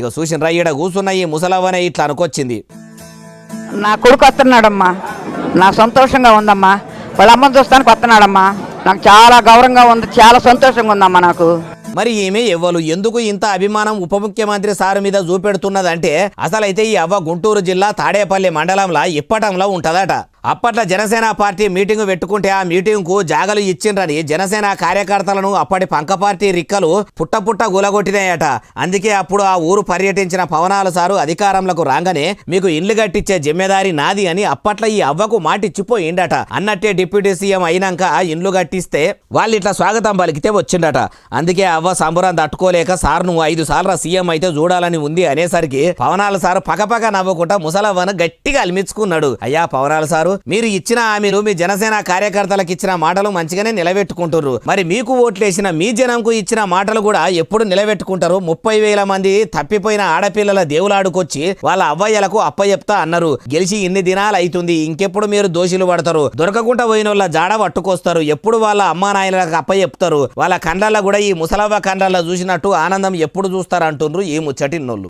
ఇక చూసిన ఈడ కూర్చున్న ఈ ముసలవ్వనే ఇట్లా అనుకొచ్చింది. నా కొడుకు వస్తున్నాడమ్మా, నాకు సంతోషంగా ఉందమ్మా. వాళ్ళ అమ్మని చూస్తానికి వస్తున్నాడమ్మా. నాకు చాలా గౌరవంగా ఉంది, చాలా సంతోషంగా ఉందమ్మా నాకు. మరి ఈమె ఎవ్వరు ఎందుకు ఇంత అభిమానం ఉప ముఖ్యమంత్రి సారు మీద చూపెడుతున్నదంటే అసలైతే ఈ అవ్వ గుంటూరు జిల్లా తాడేపల్లి మండలంలో ఇప్పటంలో ఉంటదట. అప్పట్లో జనసేన పార్టీ మీటింగ్ పెట్టుకుంటే ఆ మీటింగ్ కు జాగలు ఇచ్చిండ్రని జనసేన కార్యకర్తలను అప్పటి పంక పార్టీ రిక్కలు పుట్ట గులగొట్టినాయట. అందుకే అప్పుడు ఆ ఊరు పర్యటించిన పవనాల సారు అధికారంలోకి రాగానే మీకు ఇల్లు కట్టించే జిమ్మెదారి నాది అని అప్పట్లో ఈ అవ్వకు మాటిచ్చిపోయిండట. అన్నట్టే డిప్యూటీ సీఎం అయినాక ఇండ్లు కట్టిస్తే వాళ్ళు ఇట్లా స్వాగతం పలికితే వచ్చిండట. అందుకే అవ్వ సంబరం తట్టుకోలేక సార్ నువ్వు 5 సార్లు సీఎం అయితే చూడాలని ఉంది అనేసరికి పవనాల సారు పకపక నవ్వుకుంటా ముసలవ్వను గట్టిగా అలిమించుకున్నాడు. అయ్యా పవనాల సారు, మీరు ఇచ్చిన హామీలు మీ జనసేన కార్యకర్తలకు ఇచ్చిన మాటలు మంచిగానే నిలబెట్టుకుంటారు. మరి మీకు ఓట్లేసిన మీ జనంకు ఇచ్చిన మాటలు కూడా ఎప్పుడు నిలబెట్టుకుంటారు? 30,000 మంది తప్పిపోయిన ఆడపిల్లల దేవులాడుకొచ్చి వాళ్ళ అవ్వయ్యలకు అప్పచెప్తా అన్నారు. గెలిచి ఇన్ని దినాలు అవుతుంది, ఇంకెప్పుడు మీరు దోషులు పడతారు? దొరకకుండా పోయిన వాళ్ళ జాడ పట్టుకొస్తారు. ఎప్పుడు వాళ్ళ అమ్మా నాయనలకు అప్పచెప్తారు? వాళ్ళ కండ్లల్లో కూడా ఈ ముసలవ్వ కండ్లల్లో చూసినట్టు ఆనందం ఎప్పుడు చూస్తారు అంటుండ్రు ఈ ముచ్చటిన్నోళ్ళు.